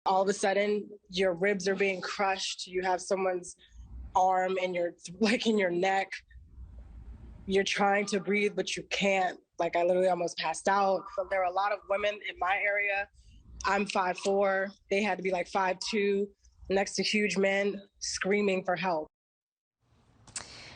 All of a sudden, your ribs are being crushed. You have someone's arm in your, like in your neck. You're trying to breathe, but you can't. Like, I literally almost passed out. There are a lot of women in my area. I'm 5'4". They had to be like 5'2", next to huge men screaming for help.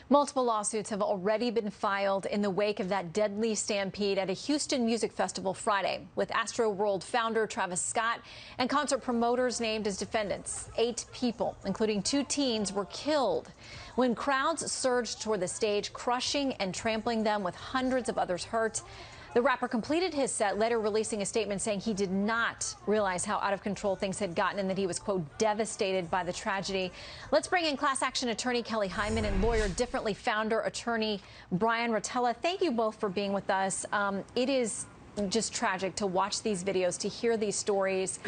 Multiple lawsuits have already been filed in the wake of that deadly stampede at a Houston music festival Friday, with Astroworld founder Travis Scott and concert promoters named as defendants. 8 people, including 2 teens, were killed when crowds surged toward the stage, crushing and trampling them, with hundreds of others hurt. The rapper completed his set, later releasing a statement saying he did not realize how out of control things had gotten and that he was, quote, devastated by the tragedy. Let's bring in class action attorney Kelly Hyman and lawyer Differently founder attorney Bryan Rotella. Thank you both for being with us. It is just tragic to watch these videos, to hear these stories.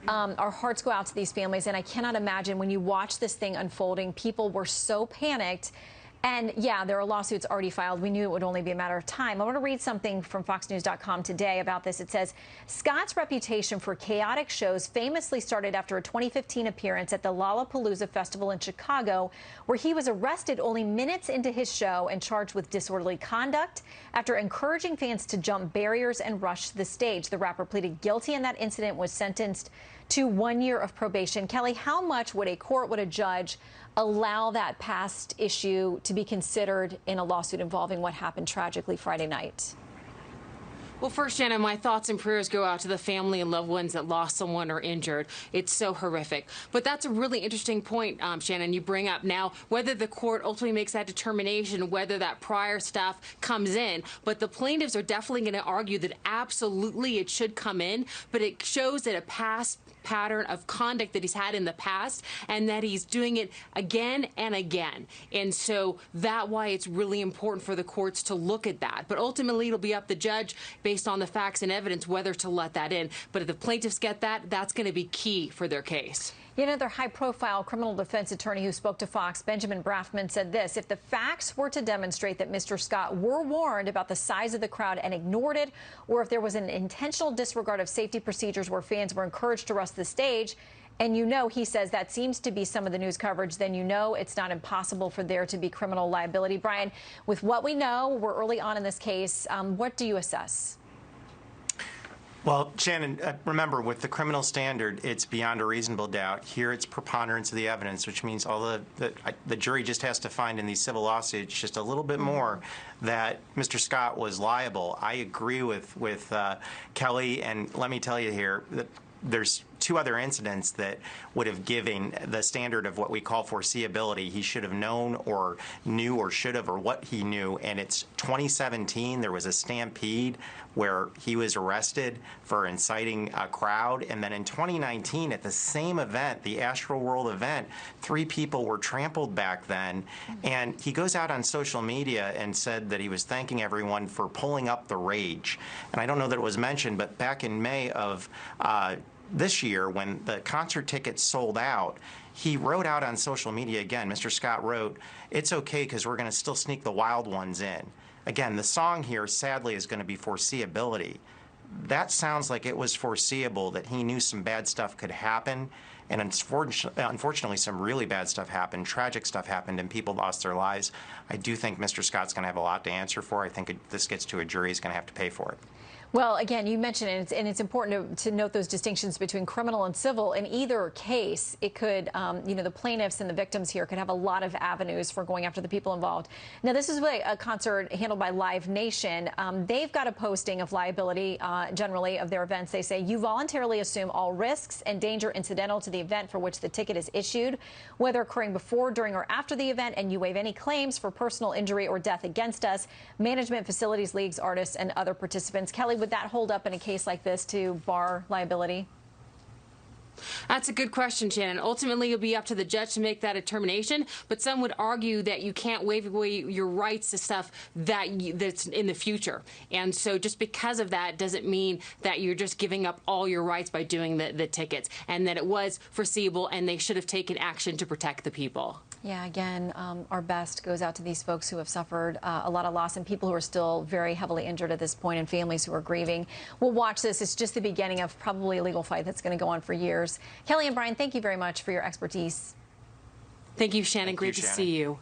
Our hearts go out to these families, and I cannot imagine when you watch this thing unfolding, people were so panicked. And yeah, there are lawsuits already filed. We knew it would only be a matter of time. I want to read something from FoxNews.com today about this. It says, Scott's reputation for chaotic shows famously started after a 2015 appearance at the Lollapalooza Festival in Chicago, where he was arrested only minutes into his show and charged with disorderly conduct after encouraging fans to jump barriers and rush the stage. The rapper pleaded guilty in that incident, was sentenced to 1 year of probation. Kelly, how much would a judge allow that past issue to be considered in a lawsuit involving what happened tragically Friday night? Well, first, Shannon, my thoughts and prayers go out to the family and loved ones that lost someone or injured. It's so horrific. But that's a really interesting point, Shannon, you bring up now, whether the court ultimately makes that determination, whether that prior stuff comes in. But the plaintiffs are definitely going to argue that absolutely it should come in, but it shows that a past pattern of conduct that he's had in the past and that he's doing it again and again. And so that's why it's really important for the courts to look at that. But ultimately, it'll be up to the judge based on the facts and evidence whether to let that in. But if the plaintiffs get that, that's going to be key for their case. Yet another high-profile criminal defense attorney who spoke to Fox, Benjamin Brafman, said this: if the facts were to demonstrate that Mr. Scott were warned about the size of the crowd and ignored it, or if there was an intentional disregard of safety procedures where fans were encouraged to rush the stage, and he says that seems to be some of the news coverage, then it's not impossible for there to be criminal liability. Bryan, with what we know, we're early on in this case, what do you assess? Well, Shannon, remember, with the criminal standard, it's beyond a reasonable doubt. Here, it's preponderance of the evidence, which means the jury just has to find in these civil lawsuits just a little bit more that Mr. Scott was liable. I agree with Kelly, and let me tell you here that there's 2 other incidents that would have given the standard of what we call foreseeability. He should have known or knew or should have, or what he knew. And it's 2017, there was a stampede where he was arrested for inciting a crowd. And then in 2019, at the same event, the Astroworld event, 3 people were trampled back then. And he goes out on social media and said that he was thanking everyone for pulling up the rage. And I don't know that it was mentioned, but back in May of this year, when the concert tickets sold out, he wrote out on social media again, Mr. Scott wrote, "It's okay because we're going to still sneak the wild ones in." Again, the song here, sadly, is going to be foreseeability. That sounds like it was foreseeable that he knew some bad stuff could happen. And unfortunately, some really bad stuff happened, tragic stuff happened, and people lost their lives. I do think Mr. Scott's going to have a lot to answer for. I think if this gets to a jury, he's going to have to pay for it. Well, again, you mentioned it, and it's important to note those distinctions between criminal and civil. In either case, it could, the plaintiffs and the victims here could have a lot of avenues for going after the people involved. Now, this is really a concert handled by Live Nation. They've got a posting of liability, generally, of their events. They say, you voluntarily assume all risks and danger incidental to the event for which the ticket is issued, whether occurring before, during, or after the event, and you waive any claims for personal injury or death against us, management, facilities, leagues, artists, and other participants. Kelly, would that hold up in a case like this to bar liability? That's a good question, Shannon. Ultimately, it'll be up to the judge to make that determination, but some would argue that you can't waive away your rights to stuff that's in the future. And so just because of that doesn't mean that you're just giving up all your rights by doing the tickets, and that it was foreseeable and they should have taken action to protect the people. Yeah, again, our best goes out to these folks who have suffered a lot of loss and people who are still very heavily injured at this point and families who are grieving. We'll watch this. It's just the beginning of probably a legal fight that's going to go on for years. Kelly and Bryan, thank you very much for your expertise. Thank you, Shannon. Great to see you.